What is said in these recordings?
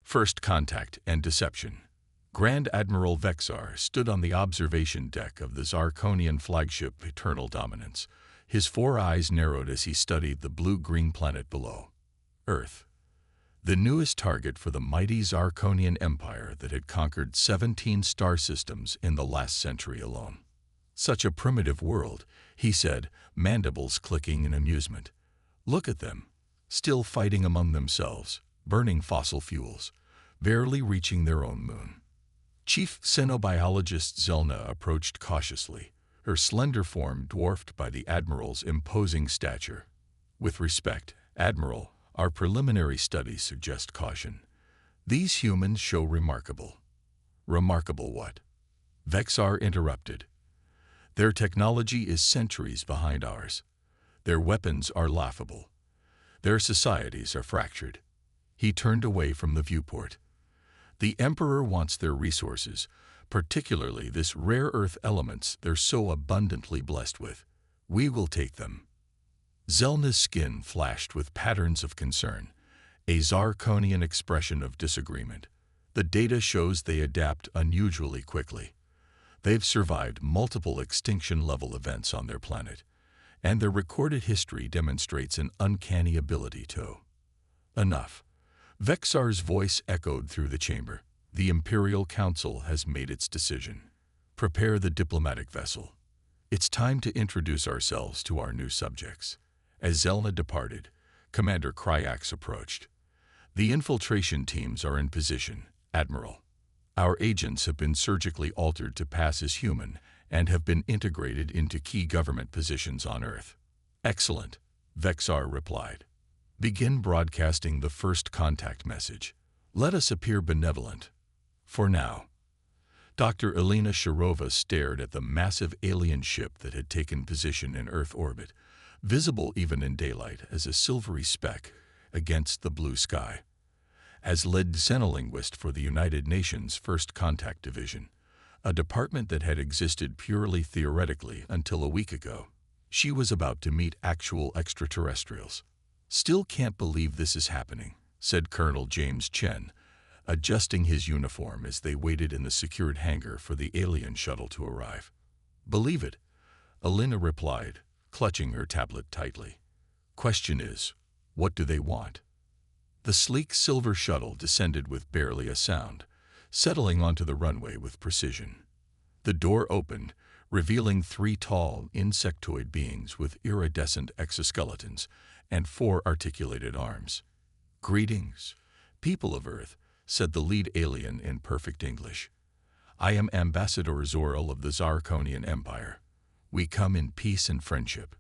First Contact and Deception. Grand Admiral Vexar stood on the observation deck of the Zarkonian flagship Eternal Dominance. His 4 eyes narrowed as he studied the blue-green planet below. Earth. The newest target for the mighty Zarkonian Empire that had conquered 17 star systems in the last century alone. Such a primitive world, he said, mandibles clicking in amusement. Look at them, still fighting among themselves, burning fossil fuels, barely reaching their own moon. Chief xenobiologist Zelna approached cautiously, her slender form dwarfed by the Admiral's imposing stature. With respect, Admiral, our preliminary studies suggest caution. These humans show remarkable. Remarkable what? Vexar interrupted. Their technology is centuries behind ours. Their weapons are laughable. Their societies are fractured. He turned away from the viewport. The Emperor wants their resources, particularly this rare earth elements they're so abundantly blessed with. We will take them. Zelna's skin flashed with patterns of concern, a Zarkonian expression of disagreement. The data shows they adapt unusually quickly. They've survived multiple extinction-level events on their planet, and their recorded history demonstrates an uncanny ability to. Enough. Vexar's voice echoed through the chamber. The Imperial Council has made its decision. Prepare the diplomatic vessel. It's time to introduce ourselves to our new subjects. As Zelna departed, Commander Kryax approached. The infiltration teams are in position, Admiral. Our agents have been surgically altered to pass as human and have been integrated into key government positions on Earth. Excellent, Vexar replied. Begin broadcasting the first contact message. Let us appear benevolent. For now. Dr. Elena Sharova stared at the massive alien ship that had taken position in Earth orbit, visible even in daylight as a silvery speck against the blue sky. As lead xenolinguist for the United Nations First Contact Division, a department that had existed purely theoretically until a week ago, she was about to meet actual extraterrestrials. Still can't believe this is happening, said Colonel James Chen, adjusting his uniform as they waited in the secured hangar for the alien shuttle to arrive. Believe it, Elena replied, clutching her tablet tightly. Question is, what do they want? The sleek silver shuttle descended with barely a sound, settling onto the runway with precision. The door opened, revealing 3 tall, insectoid beings with iridescent exoskeletons and 4 articulated arms. Greetings, people of Earth, said the lead alien in perfect English. I am Ambassador Zoril of the Zarkonian Empire. We come in peace and friendship.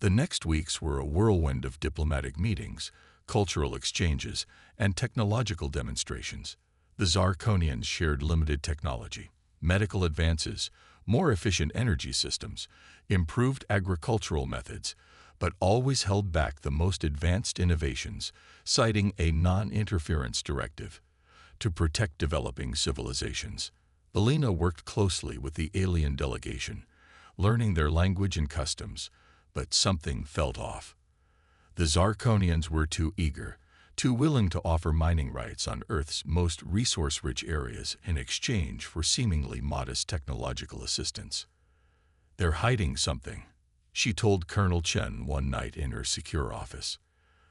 The next weeks were a whirlwind of diplomatic meetings, cultural exchanges, and technological demonstrations. The Zarkonians shared limited technology, medical advances, more efficient energy systems, improved agricultural methods, but always held back the most advanced innovations, citing a non-interference directive to protect developing civilizations. Elena worked closely with the alien delegation, learning their language and customs, but something felt off. The Zarkonians were too eager, too willing to offer mining rights on Earth's most resource-rich areas in exchange for seemingly modest technological assistance. They're hiding something, she told Colonel Chen one night in her secure office.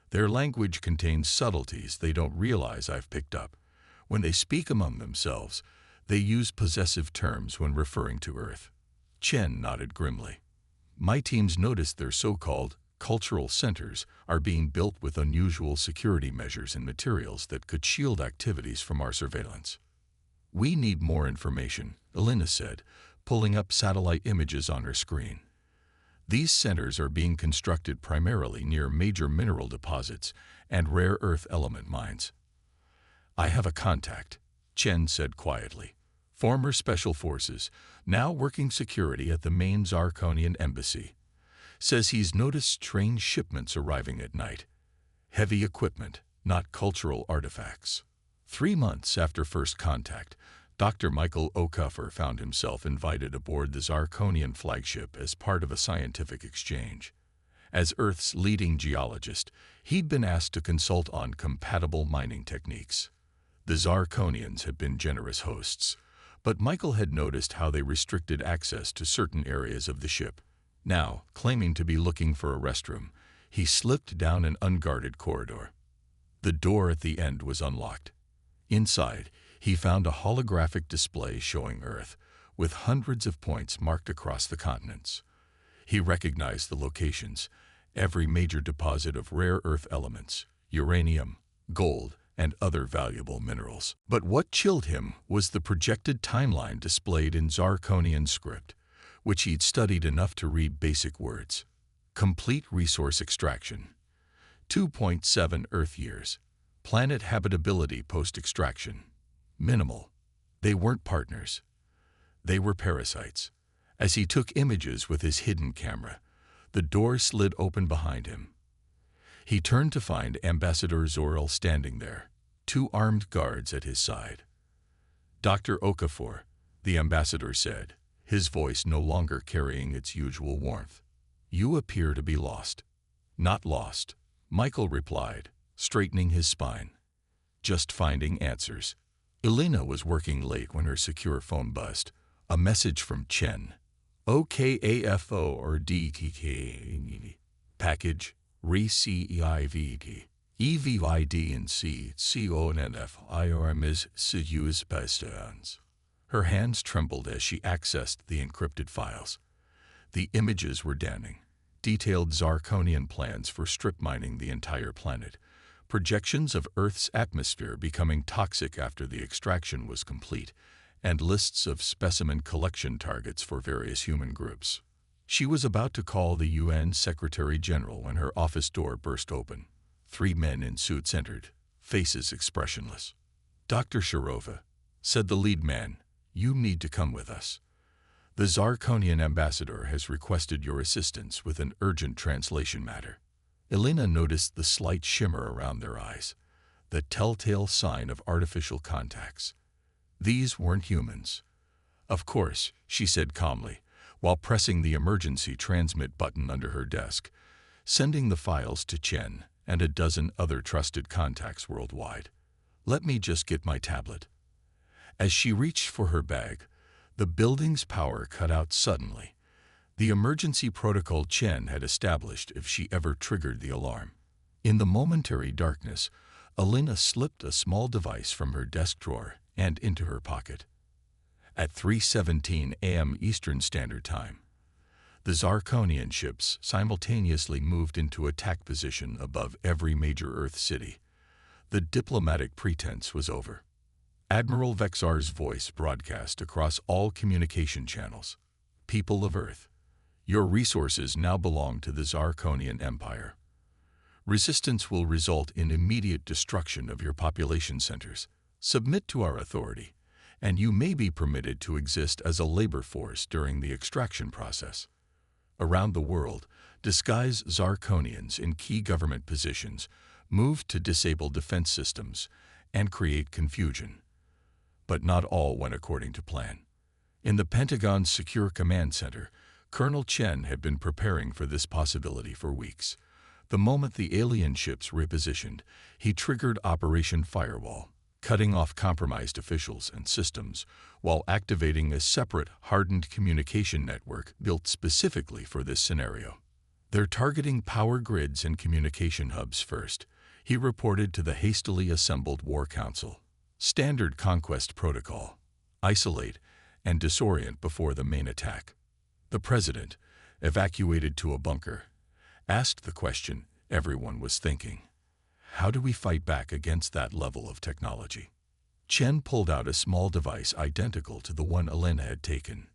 Their language contains subtleties they don't realize I've picked up. When they speak among themselves, they use possessive terms when referring to Earth. Chen nodded grimly. My teams noticed their so-called cultural centers are being built with unusual security measures and materials that could shield activities from our surveillance. We need more information, Elena said, pulling up satellite images on her screen. These centers are being constructed primarily near major mineral deposits and rare earth element mines. I have a contact, Chen said quietly. Former Special Forces, now working security at the main Zarkonian embassy. Says he's noticed strange shipments arriving at night. Heavy equipment, not cultural artifacts. 3 months after first contact, Dr. Michael O'Cuffer found himself invited aboard the Zarkonian flagship as part of a scientific exchange. As Earth's leading geologist, he'd been asked to consult on compatible mining techniques. The Zarkonians had been generous hosts, but Michael had noticed how they restricted access to certain areas of the ship. Now, claiming to be looking for a restroom, he slipped down an unguarded corridor. The door at the end was unlocked. Inside, he found a holographic display showing Earth, with hundreds of points marked across the continents. He recognized the locations, every major deposit of rare Earth elements, uranium, gold, and other valuable minerals. But what chilled him was the projected timeline displayed in Zarkonian script, which he'd studied enough to read basic words. Complete resource extraction. 2.7 Earth years. Planet habitability post-extraction. Minimal. They weren't partners. They were parasites. As he took images with his hidden camera, the door slid open behind him. He turned to find Ambassador Zoril standing there, 2 armed guards at his side. "Dr. Okafor," the ambassador said, his voice no longer carrying its usual warmth. "You appear to be lost." "Not lost," Michael replied, straightening his spine. "Just finding answers." Elena was working late when her secure phone buzzed. A message from Chen. "OKAFO or DTK. Package. RECEIVT. EVID and C. CONF. IRMS. SIUS Pastans." Her hands trembled as she accessed the encrypted files. The images were damning. Detailed Zarkonian plans for strip mining the entire planet. Projections of Earth's atmosphere becoming toxic after the extraction was complete, and lists of specimen collection targets for various human groups. She was about to call the UN Secretary-General when her office door burst open. 3 men in suits entered, faces expressionless. "Dr. Sharova," said the lead man, "you need to come with us. The Zarkonian ambassador has requested your assistance with an urgent translation matter." Elena noticed the slight shimmer around their eyes, the telltale sign of artificial contacts. These weren't humans. "Of course," she said calmly, while pressing the emergency transmit button under her desk, sending the files to Chen and a dozen other trusted contacts worldwide. "Let me just get my tablet." As she reached for her bag, the building's power cut out suddenly, the emergency protocol Chen had established if she ever triggered the alarm. In the momentary darkness, Elena slipped a small device from her desk drawer and into her pocket. At 3:17 a.m. Eastern Standard Time, the Zarkonian ships simultaneously moved into attack position above every major Earth city. The diplomatic pretense was over. Admiral Vexar's voice broadcast across all communication channels. "People of Earth, your resources now belong to the Zarkonian Empire. Resistance will result in immediate destruction of your population centers. Submit to our authority, and you may be permitted to exist as a labor force during the extraction process." Around the world, disguised Zarkonians in key government positions moved to disable defense systems and create confusion. But not all went according to plan. In the Pentagon's Secure Command Center, Colonel Chen had been preparing for this possibility for weeks. The moment the alien ships repositioned, he triggered Operation Firewall, cutting off compromised officials and systems, while activating a separate, hardened communication network built specifically for this scenario. "They're targeting power grids and communication hubs first," he reported to the hastily assembled War Council. "Standard conquest protocol. Isolate and disorient before the main attack." The president, evacuated to a bunker, asked the question everyone was thinking. How do we fight back against that level of technology? Chen pulled out a small device identical to the one Elena had taken.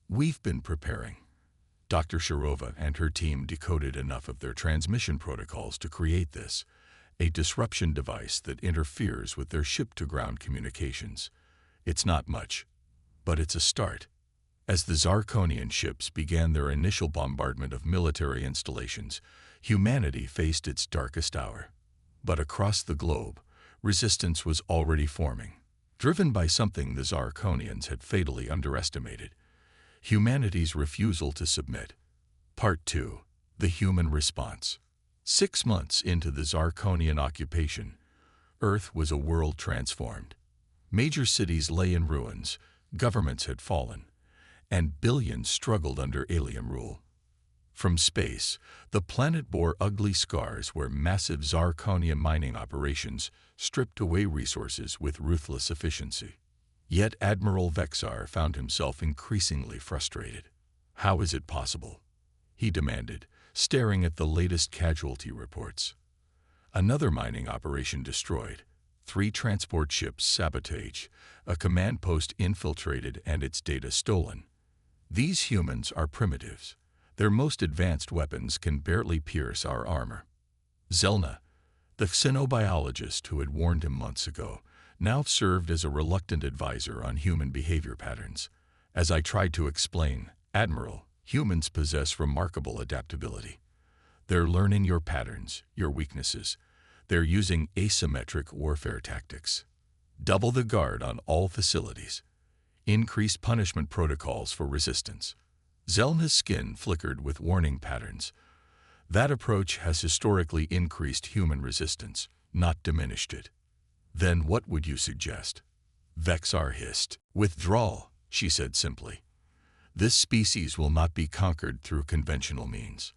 "We've been preparing." Dr. Sharova and her team decoded enough of their transmission protocols to create this, a disruption device that interferes with their ship-to-ground communications. It's not much, but it's a start. As the Zarkonian ships began their initial bombardment of military installations, humanity faced its darkest hour. But across the globe, resistance was already forming, driven by something the Zarkonians had fatally underestimated: humanity's refusal to submit. Part 2. The Human Response. 6 months into the Zarkonian occupation, Earth was a world transformed. Major cities lay in ruins, governments had fallen, and billions struggled under alien rule. From space, the planet bore ugly scars where massive zirconium mining operations stripped away resources with ruthless efficiency. Yet Admiral Vexar found himself increasingly frustrated. How is it possible? He demanded, staring at the latest casualty reports. Another mining operation destroyed, 3 transport ships sabotaged, a command post infiltrated and its data stolen. These humans are primitives. Their most advanced weapons can barely pierce our armor. Zelna, the xenobiologist who had warned him months ago, now served as a reluctant advisor on human behavior patterns. As I tried to explain, Admiral, humans possess remarkable adaptability. They're learning your patterns, your weaknesses. They're using asymmetric warfare tactics. Double the guard on all facilities. Increased punishment protocols for resistance. Zelna's skin flickered with warning patterns. That approach has historically increased human resistance, not diminished it. Then what would you suggest? Vexar hissed. Withdrawal, she said simply. This species will not be conquered through conventional means.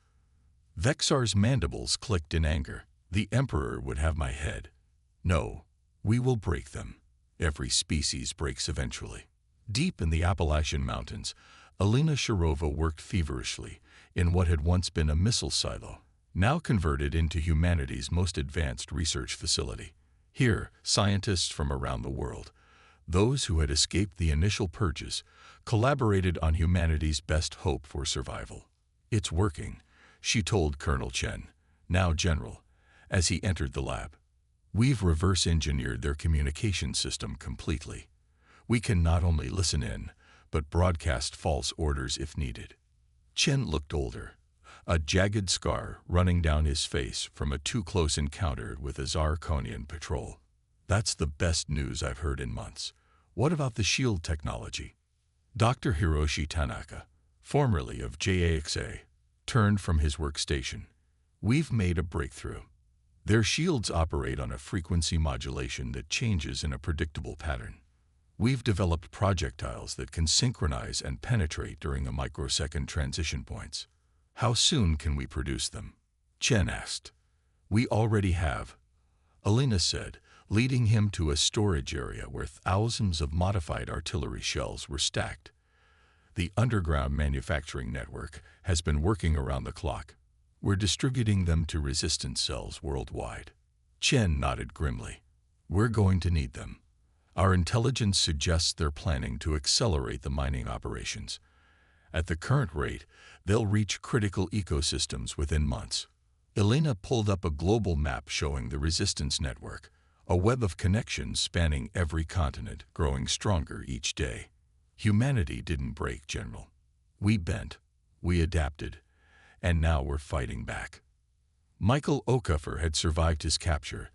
Vexar's mandibles clicked in anger. The Emperor would have my head. No, we will break them. Every species breaks eventually. Deep in the Appalachian Mountains, Alina Shirova worked feverishly in what had once been a missile silo, now converted into humanity's most advanced research facility. Here, scientists from around the world, those who had escaped the initial purges, collaborated on humanity's best hope for survival. It's working, she told Colonel Chen, now General, as he entered the lab. We've reverse-engineered their communication system completely. We can not only listen in, but broadcast false orders if needed. Chen looked older, a jagged scar running down his face from a too-close encounter with a Zirconian patrol. That's the best news I've heard in months. What about the shield technology? Dr. Hiroshi Tanaka, formerly of JAXA, turned from his workstation. We've made a breakthrough. Their shields operate on a frequency modulation that changes in a predictable pattern. We've developed projectiles that can synchronize and penetrate during a microsecond transition points. How soon can we produce them? Chen asked. We already have, Alina said, leading him to a storage area where thousands of modified artillery shells were stacked. The underground manufacturing network has been working around the clock. We're distributing them to resistance cells worldwide. Chen nodded grimly. We're going to need them. Our intelligence suggests they're planning to accelerate the mining operations. At the current rate, they'll reach critical ecosystems within months. Elena pulled up a global map showing the resistance network, a web of connections spanning every continent, growing stronger each day. Humanity didn't break, General. We bent, we adapted, and now we're fighting back. Michael Okafor had survived his capture,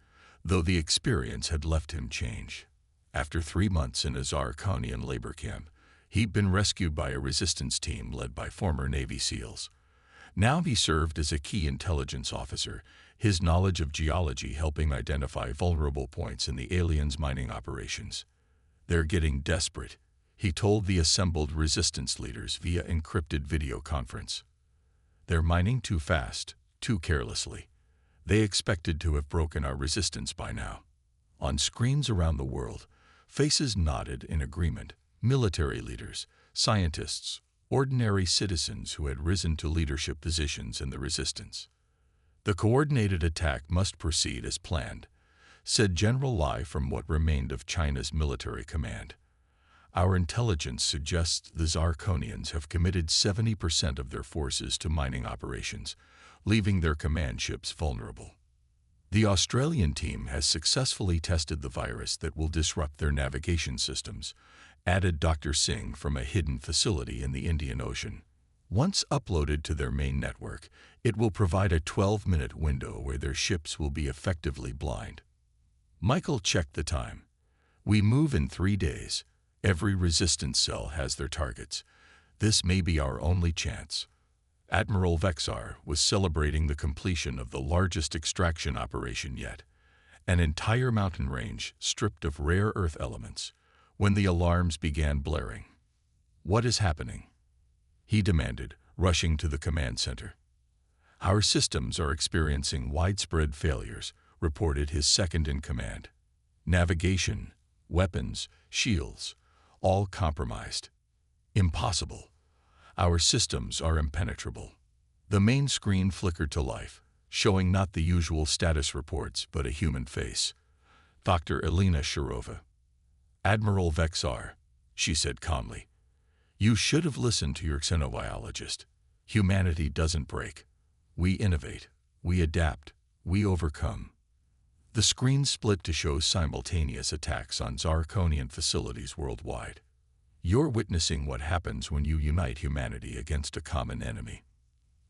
though the experience had left him changed. After 3 months in a Zirconian labor camp, he'd been rescued by a resistance team led by former Navy SEALs. Now he served as a key intelligence officer, his knowledge of geology helping identify vulnerable points in the aliens' mining operations. They're getting desperate, he told the assembled resistance leaders via encrypted video conference. They're mining too fast, too carelessly. They expected to have broken our resistance by now. On screens around the world, faces nodded in agreement. Military leaders, scientists, ordinary citizens who had risen to leadership positions in the resistance. The coordinated attack must proceed as planned, said General Lai from what remained of China's military command. Our intelligence suggests the Zirconians have committed 70% of their forces to mining operations, leaving their command ships vulnerable. The Australian team has successfully tested the virus that will disrupt their navigation systems, added Dr. Singh from a hidden facility in the Indian Ocean. Once uploaded to their main network, it will provide a 12-minute window where their ships will be effectively blind. Michael checked the time. We move in 3 days. Every resistance cell has their targets. This may be our only chance. Admiral Vexar was celebrating the completion of the largest extraction operation yet. an entire mountain range stripped of rare Earth elements, when the alarms began blaring. "What is happening?" he demanded, rushing to the command center. "Our systems are experiencing widespread failures," reported his second-in-command. "Navigation, weapons, shields, all compromised. Impossible. Our systems are impenetrable." The main screen flickered to life, showing not the usual status reports but a human face. "Dr. Elena Shirova." "Admiral Vexar," she said calmly. "You should have listened to your xenobiologist. Humanity doesn't break. We innovate, we adapt, we overcome." The screen split to show simultaneous attacks on Zarkonian facilities worldwide. "You're witnessing what happens when you unite humanity against a common enemy."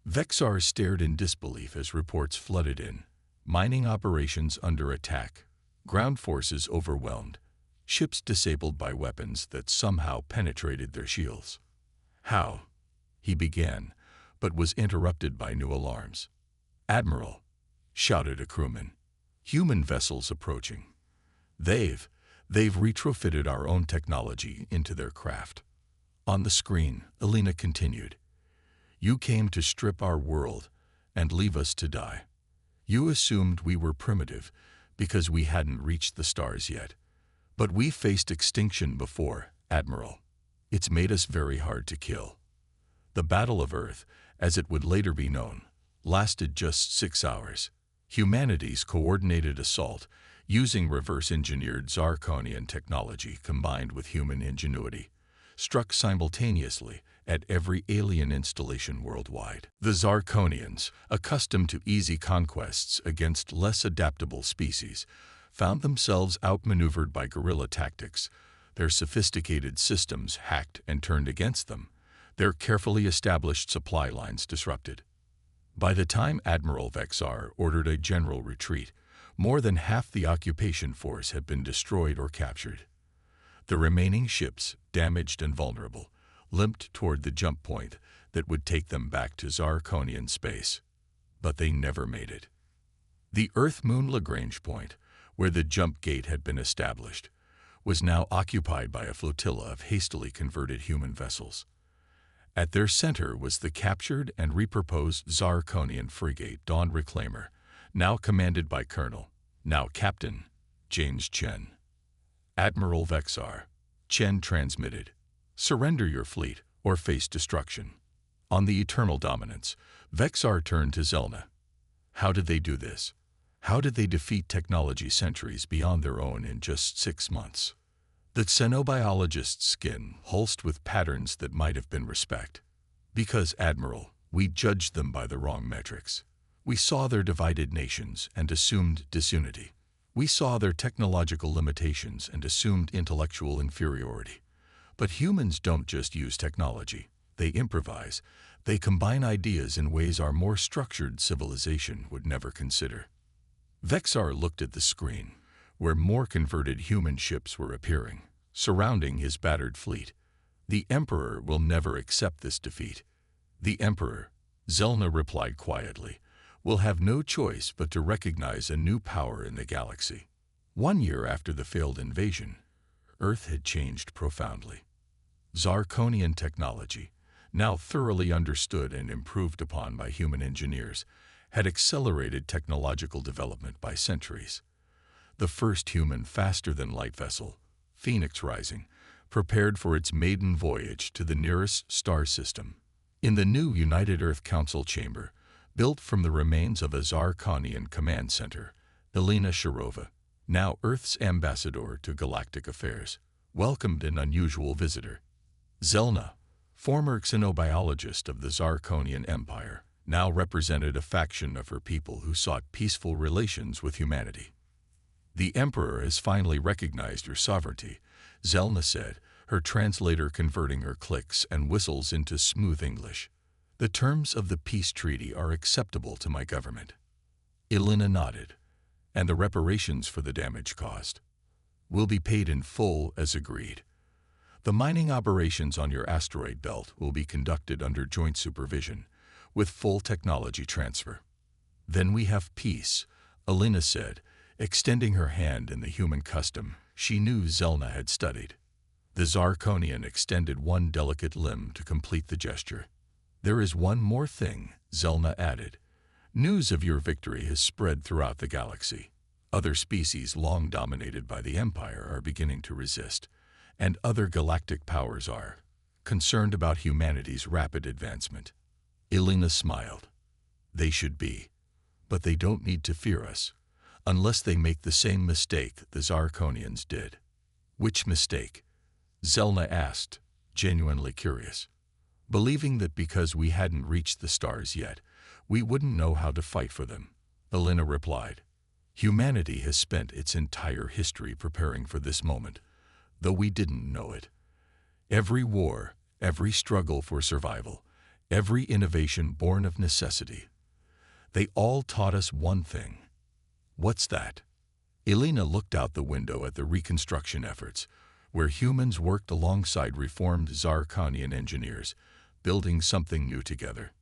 Vexar stared in disbelief as reports flooded in. Mining operations under attack, ground forces overwhelmed, ships disabled by weapons that somehow penetrated their shields. "How?" he began, but was interrupted by new alarms. "Admiral," shouted a crewman. "Human vessels approaching. They've retrofitted our own technology into their craft." On the screen, Elena continued. "You came to strip our world and leave us to die. You assumed we were primitive because we hadn't reached the stars yet. But we faced extinction before, Admiral. It's made us very hard to kill." The Battle of Earth, as it would later be known, lasted just 6 hours. Humanity's coordinated assault, using reverse-engineered Zarkonian technology combined with human ingenuity, struck simultaneously at every alien installation worldwide. The Zarkonians, accustomed to easy conquests against less adaptable species, found themselves outmaneuvered by guerrilla tactics, their sophisticated systems hacked and turned against them, their carefully established supply lines disrupted. By the time Admiral Vexar ordered a general retreat, more than half the occupation force had been destroyed or captured. The remaining ships, damaged and vulnerable, limped toward the jump point that would take them back to Zarkonian space. But they never made it. The Earth-Moon Lagrange point, where the jump gate had been established, was now occupied by a flotilla of hastily converted human vessels. At their center was the captured and repurposed Zarkonian frigate Dawn Reclaimer, now commanded by Colonel, now Captain, James Chen. "Admiral Vexar," Chen transmitted, "surrender your fleet or face destruction." On the Eternal Dominance, Vexar turned to Zelna. How did they do this? How did they defeat technology centuries beyond their own in just 6 months? The xenobiologist's skin pulsed with patterns that might have been respect. "Because, Admiral, we judged them by the wrong metrics. We saw their divided nations and assumed disunity. We saw their technological limitations and assumed intellectual inferiority. But humans don't just use technology. They improvise. They combine ideas in ways our more structured civilization would never consider." Vexar looked at the screen, where more converted human ships were appearing, surrounding his battered fleet. "The Emperor will never accept this defeat. The Emperor," Zelna replied quietly, "will have no choice but to recognize a new power in the galaxy." 1 year after the failed invasion, Earth had changed profoundly. Zarkonian technology, now thoroughly understood and improved upon by human engineers, had accelerated technological development by centuries. The first human faster-than-light vessel, Phoenix Rising, prepared for its maiden voyage to the nearest star system. In the new United Earth Council chamber, built from the remains of a Zarkonian command center, Elena Shirova, now Earth's ambassador to galactic affairs, welcomed an unusual visitor. Zelna, former xenobiologist of the Zarkonian Empire, now represented a faction of her people who sought peaceful relations with humanity. "The Emperor has finally recognized your sovereignty," Zelna said, her translator converting her clicks and whistles into smooth English. "The terms of the peace treaty are acceptable to my government." Elena nodded. "And the reparations for the damage caused will be paid in full as agreed. The mining operations on your asteroid belt will be conducted under joint supervision, with full technology transfer." "Then we have peace," Elena said, Extending her hand in the human custom she knew Zelna had studied. The Zarkonian extended one delicate limb to complete the gesture. "There is one more thing," Zelna added. "News of your victory has spread throughout the galaxy. Other species long dominated by the Empire are beginning to resist, and other galactic powers are concerned about humanity's rapid advancement." Elena smiled. "They should be, but they don't need to fear us, unless they make the same mistake the Zarkonians did." "Which mistake?" Zelna asked, genuinely curious. "Believing that because we hadn't reached the stars yet, we wouldn't know how to fight for them," Elena replied. "Humanity has spent its entire history preparing for this moment, though we didn't know it. Every war, every struggle for survival, every innovation born of necessity. They all taught us one thing." "What's that?" Elena looked out the window at the reconstruction efforts, where humans worked alongside reformed Zarkonian engineers, building something new together.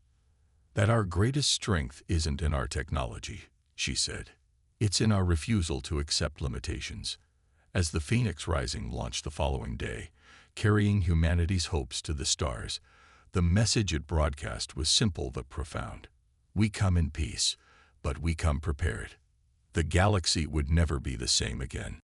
"That our greatest strength isn't in our technology," she said. "It's in our refusal to accept limitations." As the Phoenix Rising launched the following day, carrying humanity's hopes to the stars, the message it broadcast was simple but profound. "We come in peace, but we come prepared." The galaxy would never be the same again.